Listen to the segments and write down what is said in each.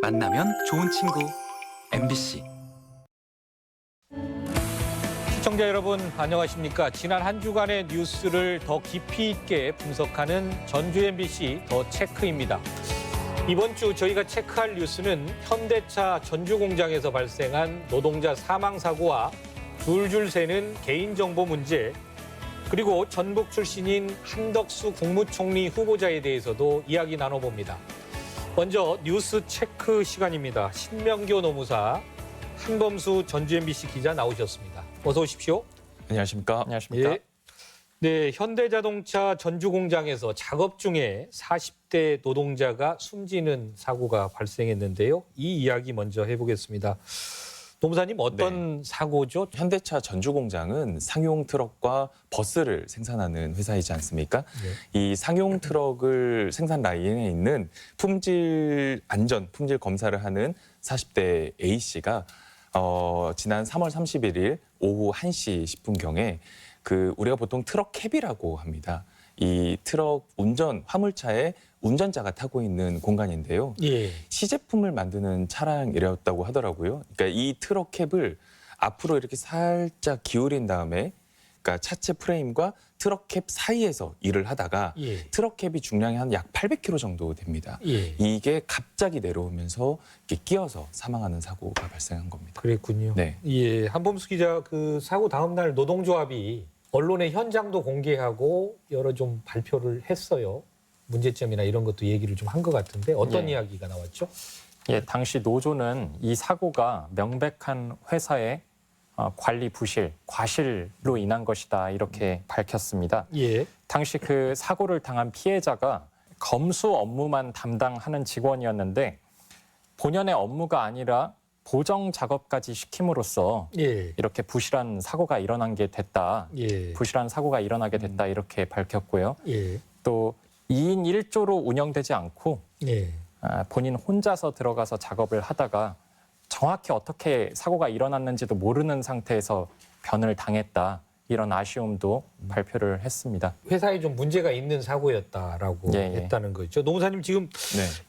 만나면 좋은 친구 MBC. 시청자 여러분 안녕하십니까? 지난 한 주간의 뉴스를 더 깊이 있게 분석하는 전주 MBC 더 체크입니다. 이번 주 저희가 체크할 뉴스는 현대차 전주 공장에서 발생한 노동자 사망 사고와 줄줄 새는 개인정보 문제, 그리고 전북 출신인 한덕수 국무총리 후보자에 대해서도 이야기 나눠봅니다. 먼저 뉴스 체크 시간입니다. 신명교 노무사, 한범수 전주 MBC 기자 나오셨습니다. 어서 오십시오. 안녕하십니까? 안녕하십니까? 예. 네, 현대자동차 전주 공장에서 작업 중에 40대 노동자가 숨지는 사고가 발생했는데요. 이 이야기 먼저 해보겠습니다. 노무사님, 어떤 사고죠? 현대차 전주 공장은 상용 트럭과 버스를 생산하는 회사이지 않습니까? 이 상용 트럭을 생산 라인에 있는 품질 검사를 하는 40대 A 씨가 지난 3월 31일 오후 1시 10분경에 우리가 보통 트럭 캡이라고 합니다. 이 트럭 화물차에 운전자가 타고 있는 공간인데요. 예. 시제품을 만드는 차량이었다고 하더라고요. 그러니까 이 트럭 캡을 앞으로 이렇게 살짝 기울인 다음에, 그러니까 차체 프레임과 트럭 캡 사이에서 일을 하다가 예. 트럭 캡이 중량이 한 약 800kg 정도 됩니다. 예. 이게 갑자기 내려오면서 이렇게 끼어서 사망하는 사고가 발생한 겁니다. 그랬군요. 네. 예, 한범수 기자, 그 사고 다음 날 노동조합이 언론에 현장도 공개하고 여러 좀 발표를 했어요. 문제점이나 이런 것도 얘기를 좀 한 것 같은데 어떤 이야기가 나왔죠? 예, 당시 노조는 이 사고가 명백한 회사의 관리 부실, 과실로 인한 것이다 이렇게 밝혔습니다. 예. 당시 그 사고를 당한 피해자가 검수 업무만 담당하는 직원이었는데 본연의 업무가 아니라 보정 작업까지 시킴으로써 예. 이렇게 부실한 사고가 일어난 게 됐다. 예. 부실한 사고가 일어나게 됐다 이렇게 밝혔고요. 예. 또 2인 1조로 운영되지 않고 예. 본인 혼자서 들어가서 작업을 하다가 정확히 어떻게 사고가 일어났는지도 모르는 상태에서 변을 당했다. 이런 아쉬움도 발표를 했습니다. 회사에 좀 문제가 있는 사고였다라고 했다는 거죠. 노무사님, 지금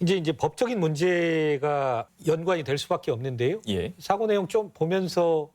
네. 이제 법적인 문제가 연관이 될 수밖에 없는데요. 예. 사고 내용 좀 보면서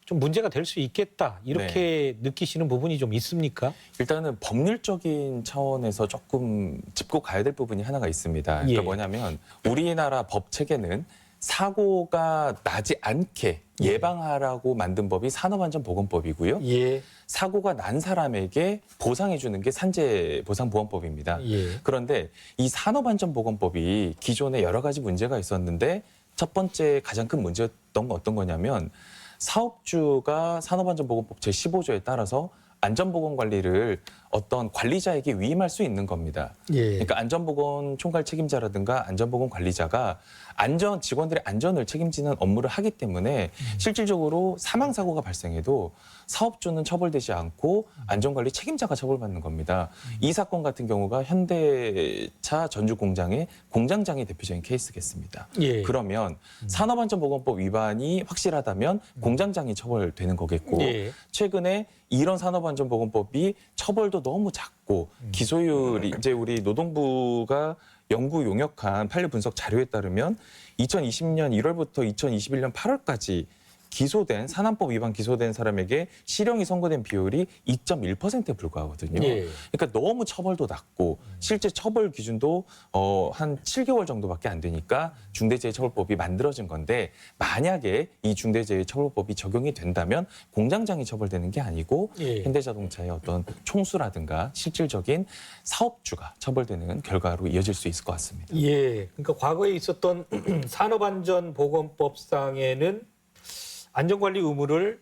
좀 문제가 될 수 있겠다 이렇게 느끼시는 부분이 좀 있습니까? 일단은 법률적인 차원에서 조금 짚고 가야 될 부분이 하나가 있습니다. 그러니까 예. 뭐냐면 우리나라 법 체계는 사고가 나지 않게 예방하라고 만든 법이 산업안전보건법이고요. 예. 사고가 난 사람에게 보상해 주는 게 산재보상보험법입니다. 예. 그런데 이 산업안전보건법이 기존에 여러 가지 문제가 있었는데 첫 번째 가장 큰 문제였던 건 어떤 거냐면 사업주가 산업안전보건법 제15조에 따라서 안전보건 관리를 어떤 관리자에게 위임할 수 있는 겁니다. 예. 그러니까 안전보건 총괄 책임자라든가 안전보건 관리자가 직원들의 안전을 책임지는 업무를 하기 때문에 실질적으로 사망사고가 발생해도 사업주는 처벌되지 않고 안전관리 책임자가 처벌받는 겁니다. 이 사건 같은 경우가 현대차 전주 공장의 공장장이 대표적인 케이스겠습니다. 예. 그러면 산업안전보건법 위반이 확실하다면 공장장이 처벌되는 거겠고 예. 최근에 이런 산업안전보건법이 처벌도 너무 작고 기소율이 이제 우리 노동부가 연구 용역한 판례 분석 자료에 따르면 2020년 1월부터 2021년 8월까지 산안법 위반 기소된 사람에게 실형이 선고된 비율이 2.1%에 불과하거든요. 예. 그러니까 너무 처벌도 낮고 실제 처벌 기준도 한 7개월 정도밖에 안 되니까 중대재해처벌법이 만들어진 건데 만약에 이 중대재해처벌법이 적용이 된다면 공장장이 처벌되는 게 아니고 예. 현대자동차의 어떤 총수라든가 실질적인 사업주가 처벌되는 결과로 이어질 수 있을 것 같습니다. 예. 그러니까 과거에 있었던 산업안전보건법상에는 안전관리 의무를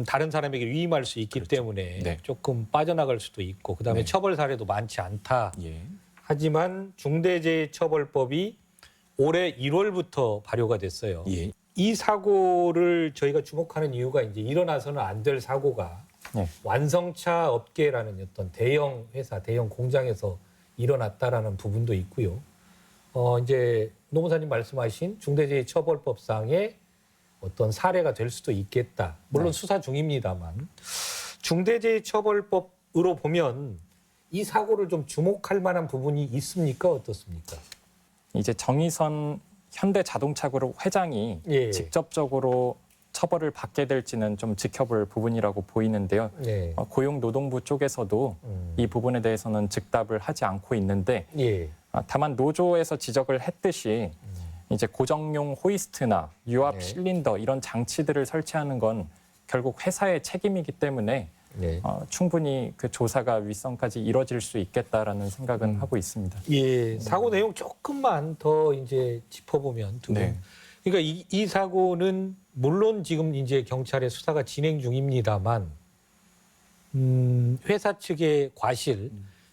다른 사람에게 위임할 수 있기 때문에 네. 조금 빠져나갈 수도 있고 그다음에 네. 처벌 사례도 많지 않다. 예. 하지만 중대재해처벌법이 올해 1월부터 발효가 됐어요. 예. 이 사고를 저희가 주목하는 이유가 이제 일어나서는 안 될 사고가 네. 완성차 업계라는 어떤 대형 회사, 대형 공장에서 일어났다라는 부분도 있고요. 이제 노무사님 말씀하신 중대재해처벌법상의 어떤 사례가 될 수도 있겠다. 물론 수사 중입니다만 중대재해처벌법으로 보면 이 사고를 좀 주목할 만한 부분이 있습니까? 어떻습니까? 이제 정의선 현대자동차그룹 회장이 예. 직접적으로 처벌을 받게 될지는 좀 지켜볼 부분이라고 보이는데요. 네. 고용노동부 쪽에서도 이 부분에 대해서는 즉답을 하지 않고 있는데 예. 다만 노조에서 지적을 했듯이 이제 고정용 호이스트나 유압 네. 실린더 이런 장치들을 설치하는 건 결국 회사의 책임이기 때문에 네. 충분히 그 조사가 윗선까지 이뤄질 수 있겠다라는 생각은 하고 있습니다. 예. 사고 내용 조금만 더 이제 짚어보면 두 분. 네. 그러니까 이 사고는 물론 지금 이제 경찰의 수사가 진행 중입니다만 회사 측의 과실,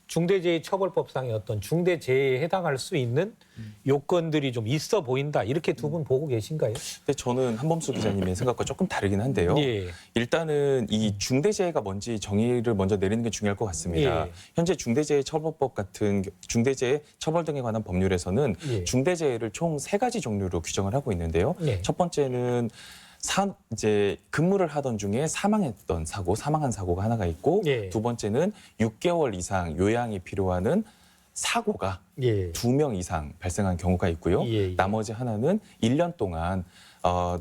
중대재해처벌법상의 어떤 중대재해에 해당할 수 있는 요건들이 좀 있어 보인다. 이렇게 두 분 보고 계신가요? 근데 저는 한범수 기자님의 생각과 조금 다르긴 한데요. 예. 일단은 이 중대재해가 뭔지 정의를 먼저 내리는 게 중요할 것 같습니다. 예. 현재 중대재해처벌법 같은 중대재해처벌 등에 관한 법률에서는 예. 중대재해를 총 3가지 종류로 규정을 하고 있는데요. 예. 첫 번째는 이제 근무를 하던 중에 사망한 사고가 하나가 있고, 예. 두 번째는 6개월 이상 요양이 필요하는 사고가 예. 2명 이상 발생한 경우가 있고요. 예, 예. 나머지 하나는 1년 동안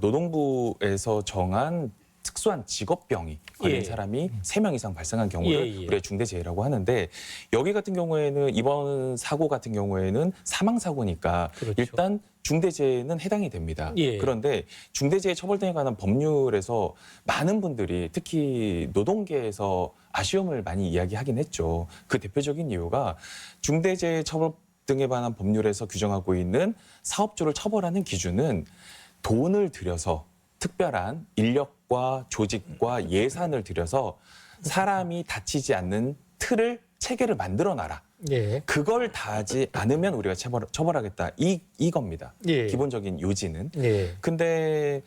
노동부에서 정한 특수한 직업병이 걸린 예. 사람이 3명 이상 발생한 경우를 예, 예. 우리가 중대재해라고 하는데, 여기 같은 경우에는 이번 사고 같은 경우에는 사망사고니까 그렇죠. 일단 중대재해는 해당이 됩니다. 예. 그런데 중대재해처벌 등에 관한 법률에서 많은 분들이 특히 노동계에서 아쉬움을 많이 이야기하긴 했죠. 그 대표적인 이유가 중대재해처벌 등에 관한 법률에서 규정하고 있는 사업주를 처벌하는 기준은 돈을 들여서 특별한 인력과 조직과 예산을 들여서 사람이 다치지 않는 체계를 만들어놔라. 예. 그걸 다하지 않으면 우리가 처벌하겠다. 이겁니다. 예. 기본적인 요지는. 예. 근데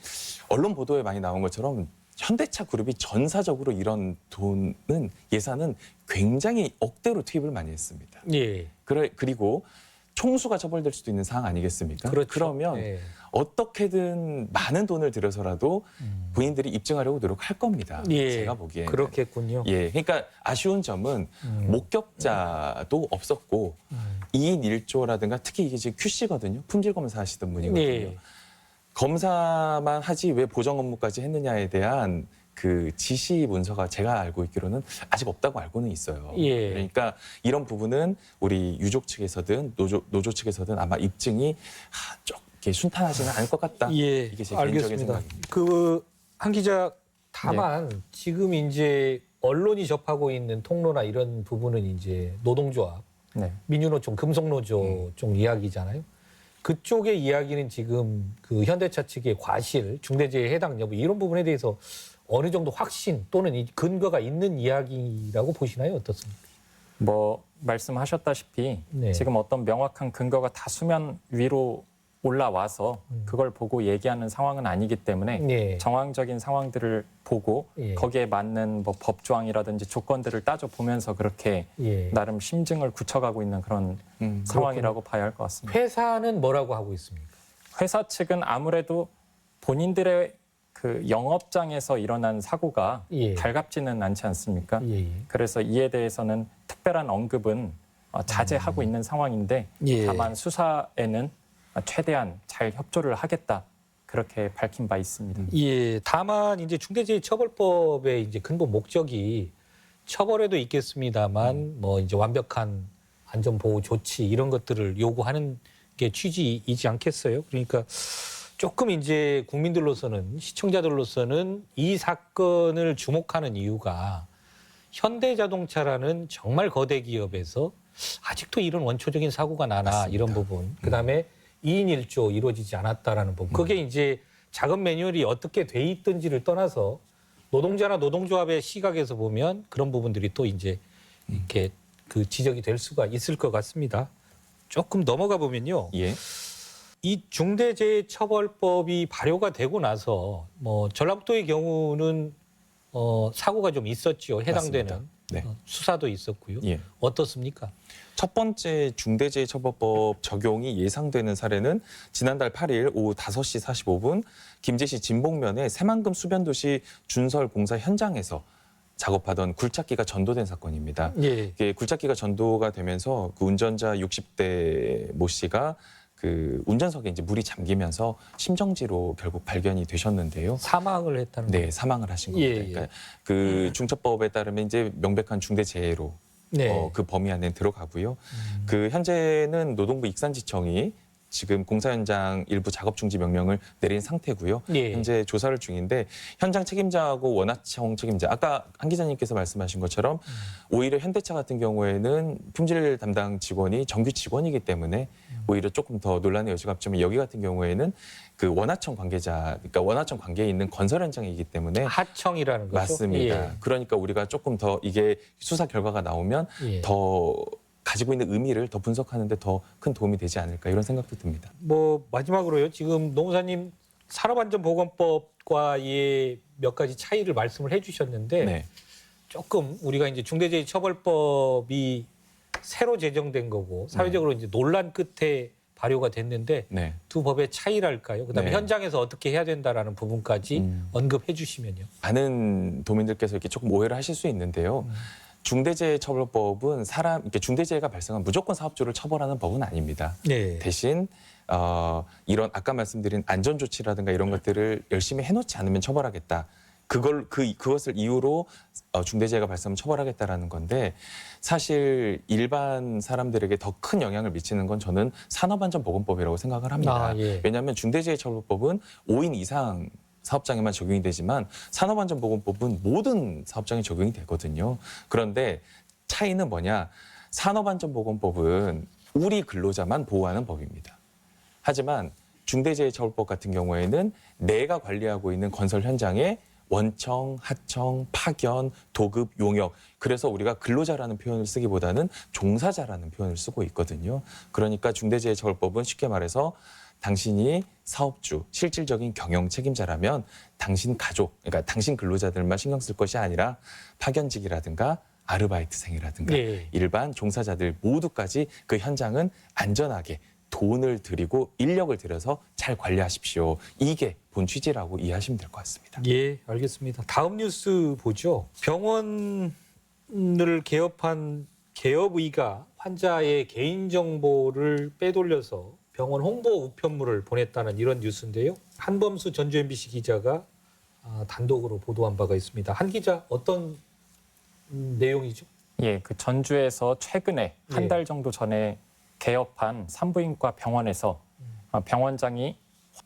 언론 보도에 많이 나온 것처럼 현대차 그룹이 전사적으로 이런 예산은 굉장히 억대로 투입을 많이 했습니다. 예. 그리고 총수가 처벌될 수도 있는 사항 아니겠습니까? 그렇죠. 그러면 예. 어떻게든 많은 돈을 들여서라도 본인들이 입증하려고 노력할 겁니다. 예. 제가 보기에는. 그렇겠군요. 예, 그러니까 아쉬운 점은 목격자도 없었고 2인 1조라든가 특히 이게 지금 QC거든요. 품질 검사 하시던 분이거든요. 예. 검사만 하지 왜 보정 업무까지 했느냐에 대한 그 지시 문서가 제가 알고 있기로는 아직 없다고 알고는 있어요. 예. 그러니까 이런 부분은 우리 유족 측에서든 노조 측에서든 아마 입증이 좀 이렇게 순탄하지는 않을 것 같다. 예, 이게 제 개인적인 알겠습니다. 생각입니다. 한 기자, 다만 지금 이제 언론이 접하고 있는 통로나 이런 부분은 이제 노동조합, 네. 민주노총, 금속노조 쪽 이야기잖아요. 그쪽의 이야기는 지금 그 현대차 측의 과실, 중대재해 해당 여부 이런 부분에 대해서 어느 정도 확신 또는 이 근거가 있는 이야기라고 보시나요? 어떻습니까? 말씀하셨다시피 네. 지금 어떤 명확한 근거가 다 수면 위로 올라와서 그걸 보고 얘기하는 상황은 아니기 때문에 네. 정황적인 상황들을 보고 예. 거기에 맞는 법조항이라든지 조건들을 따져보면서 그렇게 예. 나름 심증을 굳혀가고 있는 그런 상황이라고 봐야 할 것 같습니다. 회사는 뭐라고 하고 있습니까? 회사 측은 아무래도 본인들의 그 영업장에서 일어난 사고가 예. 달갑지는 않지 않습니까? 예. 그래서 이에 대해서는 특별한 언급은 자제하고 있는 상황인데 예. 다만 수사에는 최대한 잘 협조를 하겠다 그렇게 밝힌 바 있습니다. 예, 다만 이제 중대재해처벌법의 이제 근본 목적이 처벌에도 있겠습니다만 뭐 이제 완벽한 안전보호 조치 이런 것들을 요구하는 게 취지이지 않겠어요? 그러니까 조금 이제 국민들로서는 시청자들로서는 이 사건을 주목하는 이유가 현대자동차라는 정말 거대 기업에서 아직도 이런 원초적인 사고가 나나 맞습니다. 이런 부분, 그다음에 2인 1조 이루어지지 않았다라는 부분. 그게 이제 작업 매뉴얼이 어떻게 돼 있든지를 떠나서 노동자나 노동조합의 시각에서 보면 그런 부분들이 또 이제 이렇게 그 지적이 될 수가 있을 것 같습니다. 조금 넘어가 보면요. 예. 이 중대재해처벌법이 발효가 되고 나서 뭐 전라북도의 경우는 사고가 좀 있었죠. 해당되는 맞습니다. 네. 수사도 있었고요. 예. 어떻습니까? 첫 번째 중대재해처벌법 적용이 예상되는 사례는 지난달 8일 오후 5시 45분 김제시 진봉면의 새만금 수변도시 준설 공사 현장에서 작업하던 굴착기가 전도된 사건입니다. 예. 이게 굴착기가 전도가 되면서 그 운전자 60대 모 씨가 그 운전석에 이제 물이 잠기면서 심정지로 결국 발견이 되셨는데요. 사망을 했다는 네, 거예요. 사망을 하신 겁니다. 예, 예. 그러니까 그 중첩법에 따르면 이제 명백한 중대재해로 네. 그 범위 안에 들어가고요. 그 현재는 노동부 익산지청이 지금 공사 현장 일부 작업 중지 명령을 내린 상태고요. 예. 현재 조사를 중인데 현장 책임자하고 원하청 책임자 아까 한 기자님께서 말씀하신 것처럼 오히려 현대차 같은 경우에는 품질 담당 직원이 정규 직원이기 때문에 오히려 조금 더 논란의 여지가 없지만 여기 같은 경우에는 그 원하청 관계자 그러니까 원하청 관계에 있는 건설 현장이기 때문에 하청이라는 거죠. 맞습니다. 예. 그러니까 우리가 조금 더 이게 수사 결과가 나오면 예. 더 가지고 있는 의미를 더 분석하는 데 더 큰 도움이 되지 않을까 이런 생각도 듭니다. 뭐 마지막으로요. 지금 노무사님 산업안전보건법과의 몇 가지 차이를 말씀을 해주셨는데 네. 조금 우리가 이제 중대재해처벌법이 새로 제정된 거고 사회적으로 이제 논란 끝에 발효가 됐는데 네. 두 법의 차이랄까요? 그다음에 네. 현장에서 어떻게 해야 된다라는 부분까지 언급해 주시면요. 많은 도민들께서 이렇게 조금 오해를 하실 수 있는데요. 중대재해처벌법은 이렇게 중대재해가 발생한 무조건 사업주를 처벌하는 법은 아닙니다. 네. 대신 이런 아까 말씀드린 안전조치라든가 이런 것들을 열심히 해놓지 않으면 처벌하겠다. 그것을 이유로 중대재해가 발생하면 처벌하겠다라는 건데 사실 일반 사람들에게 더 큰 영향을 미치는 건 저는 산업안전보건법이라고 생각을 합니다. 예. 왜냐하면 중대재해처벌법은 5인 이상 사업장에만 적용이 되지만 산업안전보건법은 모든 사업장에 적용이 되거든요. 그런데 차이는 뭐냐? 산업안전보건법은 우리 근로자만 보호하는 법입니다. 하지만 중대재해처벌법 같은 경우에는 내가 관리하고 있는 건설 현장에 원청, 하청, 파견, 도급, 용역 그래서 우리가 근로자라는 표현을 쓰기보다는 종사자라는 표현을 쓰고 있거든요. 그러니까 중대재해처벌법은 쉽게 말해서 당신이 사업주, 실질적인 경영 책임자라면 당신 가족, 그러니까 당신 근로자들만 신경 쓸 것이 아니라 파견직이라든가 아르바이트생이라든가 네. 일반 종사자들 모두까지 그 현장은 안전하게 돈을 들이고 인력을 들여서 잘 관리하십시오. 이게 본 취지라고 이해하시면 될 것 같습니다. 예, 알겠습니다. 다음 뉴스 보죠. 병원을 개업한 개업의가 환자의 개인정보를 빼돌려서 병원 홍보 우편물을 보냈다는 이런 뉴스인데요. 한범수 전주 MBC 기자가 단독으로 보도한 바가 있습니다. 한 기자 어떤 내용이죠? 예, 그 전주에서 최근에 예. 한 달 정도 전에 개업한 산부인과 병원에서 병원장이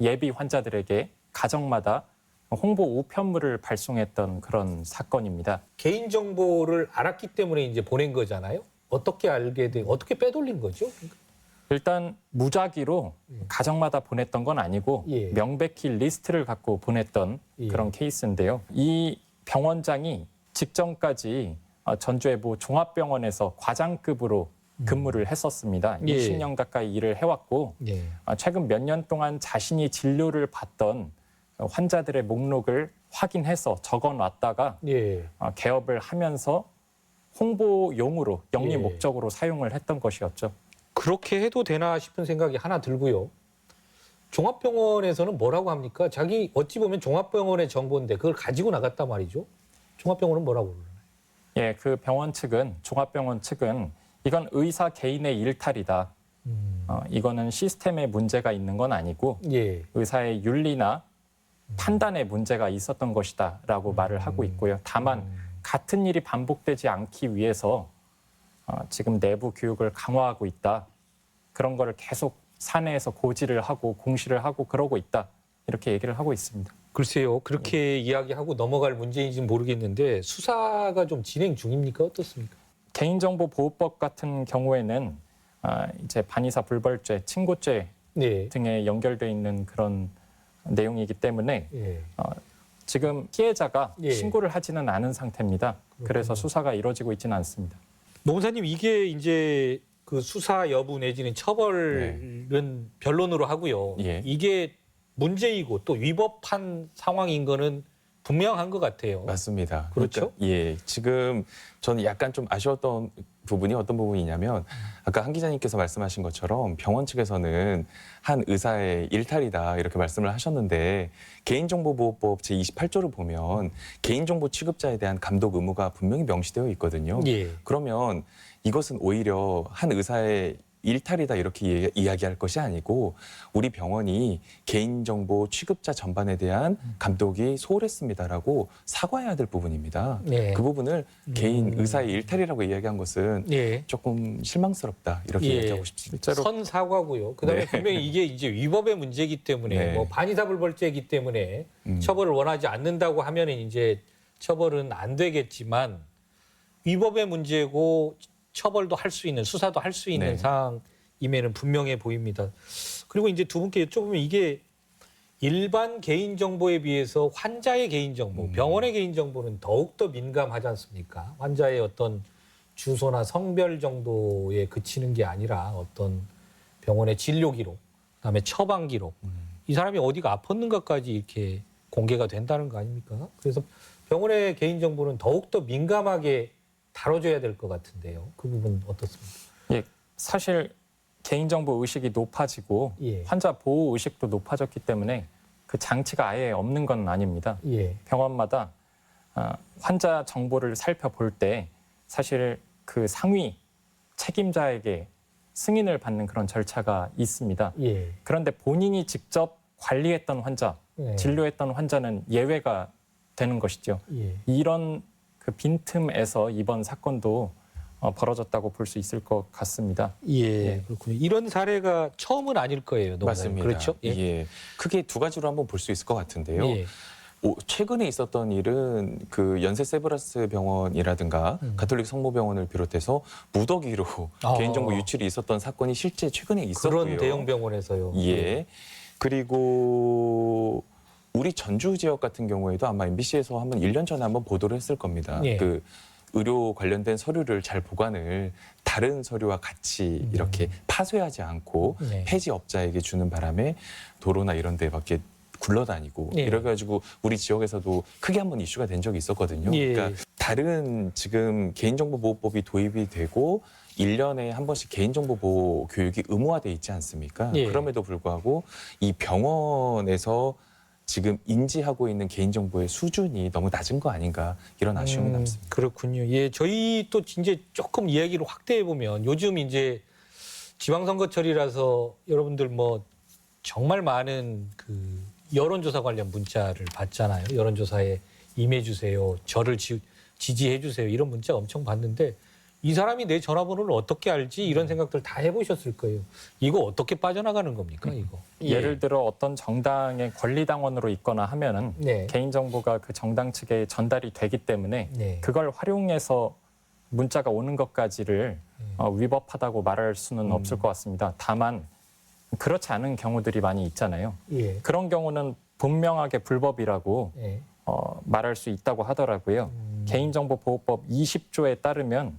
예비 환자들에게 가정마다 홍보 우편물을 발송했던 그런 사건입니다. 개인정보를 알았기 때문에 이제 보낸 거잖아요. 어떻게 알게 돼? 어떻게 빼돌린 거죠? 일단 무작위로 가정마다 보냈던 건 아니고 예. 명백히 리스트를 갖고 보냈던 예. 그런 케이스인데요. 이 병원장이 직전까지 전주의 모 종합병원에서 과장급으로 근무를 했었습니다. 예. 20년 가까이 일을 해왔고 예. 최근 몇 년 동안 자신이 진료를 받던 환자들의 목록을 확인해서 적어놨다가 예. 개업을 하면서 홍보용으로 영리 예. 목적으로 사용을 했던 것이었죠. 그렇게 해도 되나 싶은 생각이 하나 들고요. 종합병원에서는 뭐라고 합니까? 자기 어찌 보면 종합병원의 정보인데 그걸 가지고 나갔단 말이죠. 종합병원은 뭐라고 그러나요? 예, 그 병원 측은 종합병원 측은 이건 의사 개인의 일탈이다. 이거는 시스템에 문제가 있는 건 아니고 예. 의사의 윤리나 판단에 문제가 있었던 것이다라고 말을 하고 있고요. 다만 같은 일이 반복되지 않기 위해서 지금 내부 교육을 강화하고 있다. 그런 거를 계속 사내에서 고지를 하고 공시를 하고 그러고 있다. 이렇게 얘기를 하고 있습니다. 글쎄요. 그렇게 이야기하고 넘어갈 문제인지는 모르겠는데 수사가 좀 진행 중입니까? 어떻습니까? 개인정보보호법 같은 경우에는 이제 반의사 불벌죄, 친고죄 네. 등에 연결돼 있는 그런 내용이기 때문에 예. 지금 피해자가 예. 신고를 하지는 않은 상태입니다. 그래서 수사가 이루어지고 있지는 않습니다. 노무사님 이게 이제 그 수사 여부 내지는 처벌은 변론으로 하고요. 예. 이게 문제이고 또 위법한 상황인 거는 분명한 것 같아요. 맞습니다. 그렇죠? 그러니까, 예, 지금 저는 약간 좀 아쉬웠던 부분이 어떤 부분이냐면 아까 한 기자님께서 말씀하신 것처럼 병원 측에서는 한 의사의 일탈이다 이렇게 말씀을 하셨는데 개인정보보호법 제28조를 보면 개인정보 취급자에 대한 감독 의무가 분명히 명시되어 있거든요. 예. 그러면 이것은 오히려 한 의사의 일탈이다 이렇게 이야기할 것이 아니고 우리 병원이 개인정보 취급자 전반에 대한 감독이 소홀했습니다라고 사과해야 될 부분입니다. 네. 그 부분을 개인 의사의 일탈이라고 이야기한 것은 예. 조금 실망스럽다 이렇게 예. 얘기하고 싶습니다. 실제로 선 사과고요. 그다음에 네. 분명히 이게 이제 위법의 문제이기 때문에 네. 뭐 반의사불벌죄이기 때문에 처벌을 원하지 않는다고 하면은 이제 처벌은 안 되겠지만 위법의 문제고 처벌도 할 수 있는 수사도 할 수 있는 네. 상황임에는 분명해 보입니다. 그리고 이제 두 분께 여쭤보면 이게 일반 개인정보에 비해서 환자의 개인정보, 병원의 개인정보는 더욱더 민감하지 않습니까? 환자의 어떤 주소나 성별 정도에 그치는 게 아니라 어떤 병원의 진료 기록, 그다음에 처방 기록, 이 사람이 어디가 아팠는가까지 이렇게 공개가 된다는 거 아닙니까? 그래서 병원의 개인정보는 더욱더 민감하게 다뤄줘야 될 것 같은데요. 그 부분 어떻습니까? 예, 사실 개인정보 의식이 높아지고 예. 환자 보호 의식도 높아졌기 때문에 그 장치가 아예 없는 건 아닙니다. 예. 병원마다 환자 정보를 살펴볼 때 사실 그 상위 책임자에게 승인을 받는 그런 절차가 있습니다. 예. 그런데 본인이 직접 관리했던 환자, 예. 진료했던 환자는 예외가 되는 것이죠. 예. 이런 그 빈틈에서 이번 사건도 벌어졌다고 볼 수 있을 것 같습니다. 예. 그렇군요. 이런 사례가 처음은 아닐 거예요. 농사님. 맞습니다. 그렇죠? 예. 크게 두 가지로 한번 볼 수 있을 것 같은데요. 예. 최근에 있었던 일은 그 연세 세브란스 병원이라든가 가톨릭 성모병원을 비롯해서 무더기로 아. 개인정보 유출이 있었던 사건이 실제 최근에 있었고요. 그런 대형 병원에서요. 예. 그리고 우리 전주 지역 같은 경우에도 아마 MBC에서 한번 1년 전에 한번 보도를 했을 겁니다. 예. 그 의료 관련된 서류를 잘 보관을 다른 서류와 같이 이렇게 파쇄하지 않고 네. 폐지업자에게 주는 바람에 도로나 이런 데 밖에 굴러다니고 예. 이래가지고 우리 지역에서도 크게 한번 이슈가 된 적이 있었거든요. 예. 그러니까 다른 지금 개인정보보호법이 도입이 되고 1년에 한 번씩 개인정보 보호 교육이 의무화돼 있지 않습니까? 예. 그럼에도 불구하고 이 병원에서 지금 인지하고 있는 개인정보의 수준이 너무 낮은 거 아닌가 이런 아쉬움이 남습니다. 그렇군요. 예, 저희 또 이제 조금 이야기를 확대해 보면 요즘 이제 지방선거철이라서 여러분들 뭐 정말 많은 그 여론조사 관련 문자를 받잖아요. 여론조사에 임해 주세요. 저를 지지해 주세요. 이런 문자 엄청 받는데 이 사람이 내 전화번호를 어떻게 알지? 이런 생각들 다 해보셨을 거예요. 이거 어떻게 빠져나가는 겁니까, 이거? 예를 들어 어떤 정당의 권리당원으로 있거나 하면은 네. 개인정보가 그 정당 측에 전달이 되기 때문에 네. 그걸 활용해서 문자가 오는 것까지를 위법하다고 말할 수는 없을 것 같습니다. 다만 그렇지 않은 경우들이 많이 있잖아요. 예. 그런 경우는 분명하게 불법이라고 예. 말할 수 있다고 하더라고요. 개인정보보호법 20조에 따르면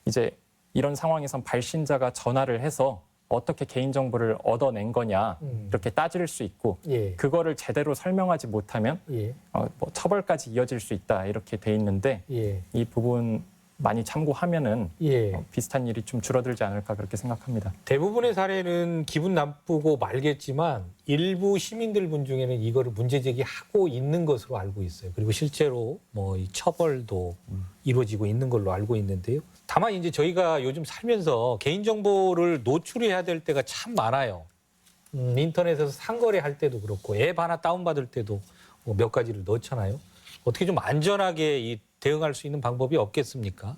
이제 이런 상황에선 발신자가 전화를 해서 어떻게 개인정보를 얻어낸 거냐 이렇게 따질 수 있고 예. 그거를 제대로 설명하지 못하면 예. 뭐 처벌까지 이어질 수 있다 이렇게 돼 있는데 예. 이 부분 많이 참고하면은 예. 비슷한 일이 좀 줄어들지 않을까 그렇게 생각합니다. 대부분의 사례는 기분 나쁘고 말겠지만 일부 시민들 분 중에는 이거를 문제 제기하고 있는 것으로 알고 있어요. 그리고 실제로 뭐 이 처벌도 이루어지고 있는 걸로 알고 있는데요. 다만 이제 저희가 요즘 살면서 개인정보를 노출해야 될 때가 참 많아요. 인터넷에서 상거래할 때도 그렇고 앱 하나 다운받을 때도 뭐 몇 가지를 넣잖아요. 어떻게 좀 안전하게 대응할 수 있는 방법이 없겠습니까?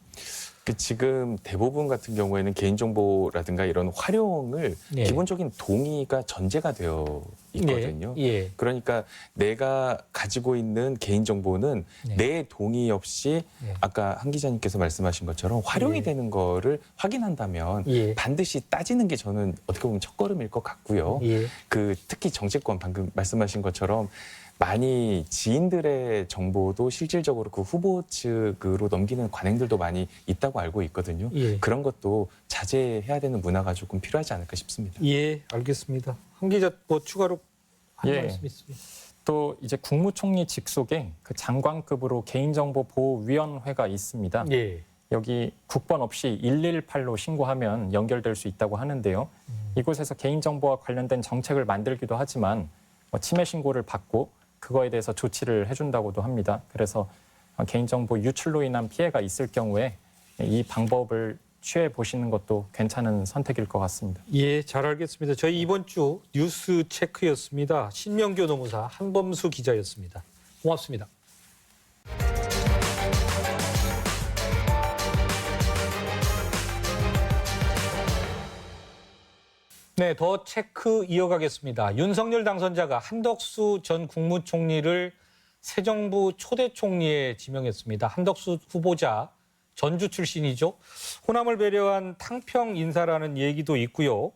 지금 대부분 같은 경우에는 개인정보라든가 이런 활용을 네. 기본적인 동의가 전제가 되어 있거든요. 예. 그러니까 내가 가지고 있는 개인정보는 네. 내 동의 없이 네. 아까 한 기자님께서 말씀하신 것처럼 활용이 예. 되는 거를 확인한다면 예. 반드시 따지는 게 저는 어떻게 보면 첫걸음일 것 같고요. 예. 특히 정치권 방금 말씀하신 것처럼 많이 지인들의 정보도 실질적으로 그 후보 측으로 넘기는 관행들도 많이 있다고 알고 있거든요. 예. 그런 것도 자제해야 되는 문화가 조금 필요하지 않을까 싶습니다. 예, 알겠습니다. 한 기자 뭐 추가로 한 예. 말씀 있습니다. 또 이제 국무총리 직속에 그 장관급으로 개인정보보호위원회가 있습니다. 예. 여기 국번 없이 118로 신고하면 연결될 수 있다고 하는데요. 이곳에서 개인정보와 관련된 정책을 만들기도 하지만 침해 신고를 받고 그거에 대해서 조치를 해준다고도 합니다. 그래서 개인정보 유출로 인한 피해가 있을 경우에 이 방법을 취해 보시는 것도 괜찮은 선택일 것 같습니다. 예, 잘 알겠습니다. 저희 이번 주 뉴스 체크였습니다. 신명교 노무사 한범수 기자였습니다. 고맙습니다. 네, 더 체크 이어가겠습니다. 윤석열 당선자가 한덕수 전 국무총리를 새 정부 초대 총리에 지명했습니다. 한덕수 후보자 전주 출신이죠. 호남을 배려한 탕평 인사라는 얘기도 있고요.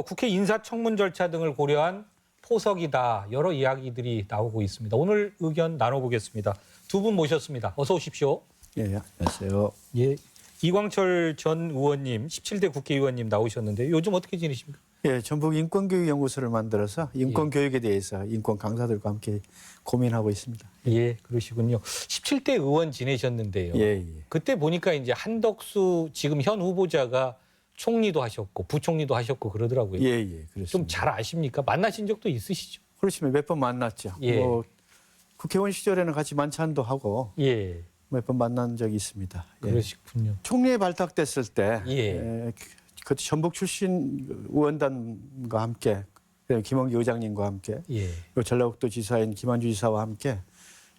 국회 인사청문 절차 등을 고려한 포석이다. 여러 이야기들이 나오고 있습니다. 오늘 의견 나눠보겠습니다. 두 분 모셨습니다. 어서 오십시오. 예, 안녕하세요. 예, 이광철 전 의원님, 17대 국회의원님 나오셨는데 요즘 어떻게 지내십니까? 예, 전북 인권교육연구소를 만들어서 인권교육에 대해서 인권 강사들과 함께 고민하고 있습니다. 예, 그러시군요. 17대 의원 지내셨는데요. 예, 예. 그때 보니까 이제 한덕수 지금 현 후보자가 총리도 하셨고 부총리도 하셨고 그러더라고요. 예, 예, 그렇습니다. 좀 잘 아십니까? 만나신 적도 있으시죠? 그렇지만 몇 번 만났죠. 예. 뭐 국회의원 시절에는 같이 만찬도 하고 예, 몇 번 만난 적이 있습니다. 예. 그러시군요. 총리에 발탁됐을 때 예. 그때 전북 출신 의원단과 함께 그다음에 김원기 의장님과 함께 예, 그리고 전라북도 지사인 김한주 지사와 함께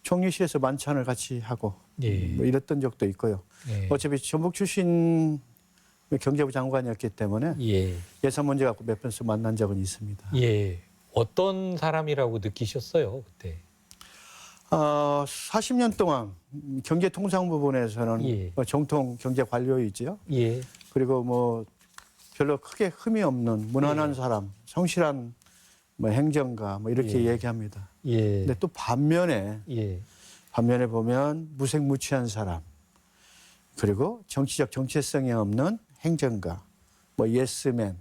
총리실에서 만찬을 같이 하고 예. 뭐 이랬던 적도 있고요. 예. 어차피 전북 출신 경제부 장관이었기 때문에 예, 예산 문제 갖고 몇 번씩 만난 적은 있습니다. 예. 어떤 사람이라고 느끼셨어요 그때? 40년 동안 경제통상 부분에서는 예. 정통 경제관료이지요. 예, 그리고 뭐 별로 크게 흠이 없는 무난한 사람, 성실한 뭐 행정가 뭐 이렇게 예. 얘기합니다. 예, 근데 또 반면에 보면 무색무취한 사람, 그리고 정치적 정체성이 없는 행정가, 뭐 예스맨,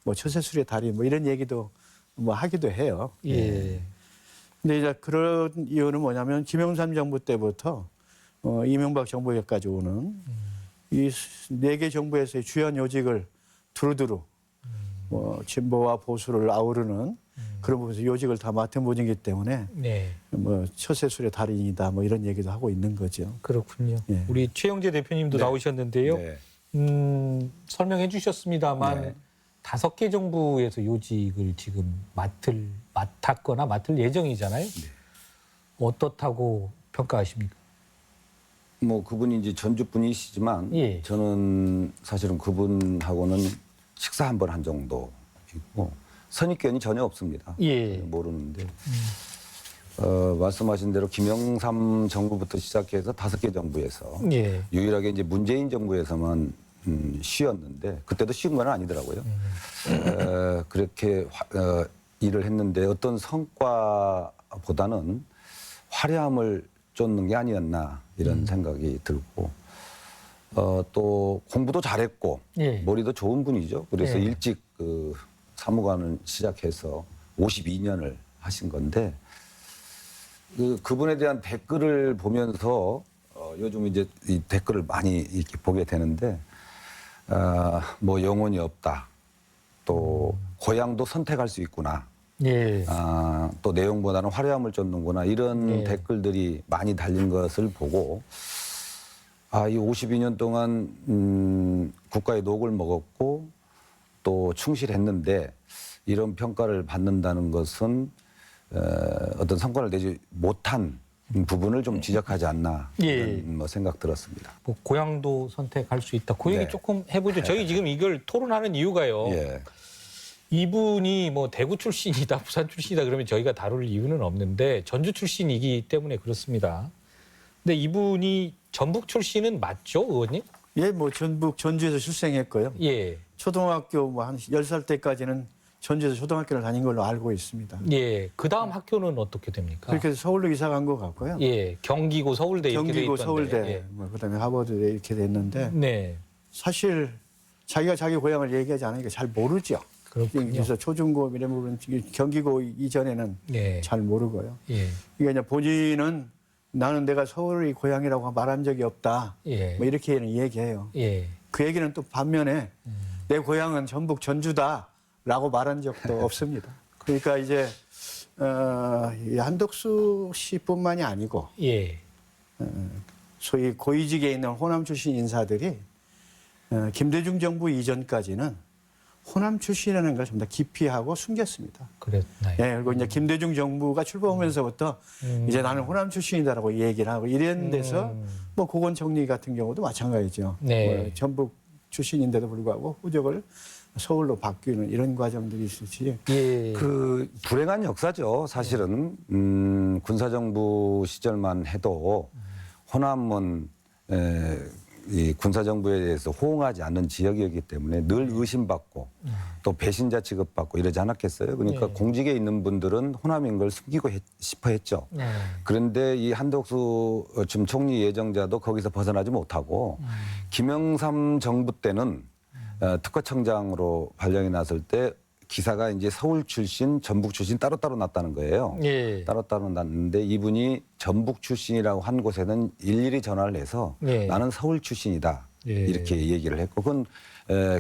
뭐 처세술의 달인 뭐 이런 얘기도 뭐 하기도 해요. 예, 근데 이제 그런 이유는 뭐냐면 김영삼 정부 때부터 이명박 정부에까지 오는 이 네 개 정부에서의 주연 요직을 두루두루 뭐 진보와 보수를 아우르는 그런 부분에서 요직을 다 맡은 분이기 때문에 네. 뭐 처세술의 달인이다 뭐 이런 얘기도 하고 있는 거죠. 그렇군요. 예. 우리 최영재 대표님도 네. 나오셨는데요. 네. 설명해 주셨습니다만 네. 5개 정부에서 요직을 지금 맡았거나 맡을 예정이잖아요. 어떻다고 평가하십니까? 뭐 그분이 이제 전주 분이시지만 예. 저는 사실은 그분하고는 식사 한 번 한 정도 있고 선입견이 전혀 없습니다. 예. 모르는데 말씀하신 대로 김영삼 정부부터 시작해서 5개 정부에서 예. 유일하게 이제 문재인 정부에서만 쉬었는데 그때도 쉬운 건 아니더라고요. 그렇게 일을 했는데 어떤 성과보다는 화려함을 쫓는 게 아니었나 이런 생각이 들고 또 공부도 잘했고 예. 머리도 좋은 분이죠. 그래서 예. 일찍 그 사무관을 시작해서 52년을 하신 건데 그분에 대한 댓글을 보면서 요즘 이제 이 댓글을 많이 이렇게 보게 되는데 뭐 영혼이 없다. 또 고향도 선택할 수 있구나. 예. 또 내용보다는 화려함을 쫓는구나. 이런 예. 댓글들이 많이 달린 것을 보고 이 52년 동안 국가의 녹을 먹었고 또 충실했는데 이런 평가를 받는다는 것은 어떤 성과를 내지 못한 부분을 좀 지적하지 않나 예. 이런 뭐 생각 들었습니다. 뭐 고향도 선택할 수 있다. 그 얘기 네. 조금 해보죠. 저희 지금 이걸 토론하는 이유가요. 예. 이분이 뭐 대구 출신이다, 부산 출신이다 그러면 저희가 다룰 이유는 없는데 전주 출신이기 때문에 그렇습니다. 근데 이분이 전북 출신은 맞죠, 의원님? 예, 뭐 전주에서 출생했고요. 예. 초등학교 뭐 한 10살 때까지는 전주에서 초등학교를 다닌 걸로 알고 있습니다. 예. 그 다음 학교는 어떻게 됩니까? 그렇게 해서 서울로 이사 간 것 같고요. 예. 경기고 서울대 이렇게 돼 경기고 있던데. 서울대, 예. 뭐 그다음에 하버드 이렇게 됐는데 네. 사실 자기가 자기 고향을 얘기하지 않으니까 잘 모르죠. 그렇군요. 그래서 초중고 이런 부분 경기고 이전에는 예. 잘 모르고요. 예. 이게 이제 본인은 나는 내가 서울이 고향이라고 말한 적이 없다. 예. 뭐 이렇게는 얘기해요. 예. 그 얘기는 또 반면에 내 고향은 전북 전주다라고 말한 적도 없습니다. 그러니까 이제 이 한덕수 씨뿐만이 아니고 예. 소위 고위직에 있는 호남 출신 인사들이 김대중 정부 이전까지는 호남 출신이라는 걸 좀 더 기피하고 숨겼습니다. 그랬나요? 예, 그리고 이제 김대중 정부가 출범하면서부터 이제 나는 호남 출신이다라고 얘기를 하고 이런 데서 뭐 고건정리 같은 경우도 마찬가지죠. 네. 뭐 전북 출신인데도 불구하고 후적을 서울로 바뀌는 이런 과정들이 있을지. 예. 그 불행한 역사죠. 사실은 군사정부 시절만 해도 호남은 이 군사정부에 대해서 호응하지 않는 지역이었기 때문에 늘 의심받고 또 배신자 취급받고 이러지 않았겠어요. 그러니까 네. 공직에 있는 분들은 호남인 걸 숨기고 싶어 했죠. 네. 그런데 이 한덕수 지금 총리 예정자도 거기서 벗어나지 못하고 김영삼 정부 때는 특허청장으로 발령이 났을 때 기사가 이제 서울 출신, 전북 출신 따로따로 났다는 거예요. 예. 따로따로 났는데 이분이 전북 출신이라고 한 곳에는 일일이 전화를 해서 예. 나는 서울 출신이다. 예. 이렇게 얘기를 했고 그건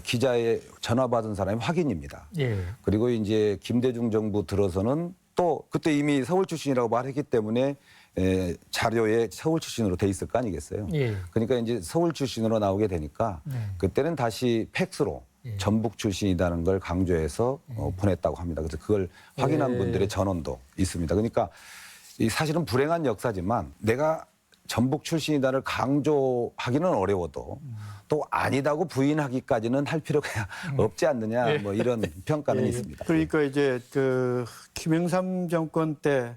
기자의 전화 받은 사람이 확인입니다. 예. 그리고 이제 김대중 정부 들어서는 또 그때 이미 서울 출신이라고 말했기 때문에 자료에 서울 출신으로 돼 있을 거 아니겠어요. 예. 그러니까 이제 서울 출신으로 나오게 되니까 그때는 다시 팩스로 전북 출신이라는 걸 강조해서 보냈다고 합니다. 그래서 그걸 확인한 분들의 전원도 있습니다. 그러니까 이 사실은 불행한 역사지만 내가 전북 출신이다를 강조하기는 어려워도 또 아니다고 부인하기까지는 할 필요가 없지 않느냐 뭐 이런 평가는 있습니다. 그러니까 이제 그 김영삼 정권 때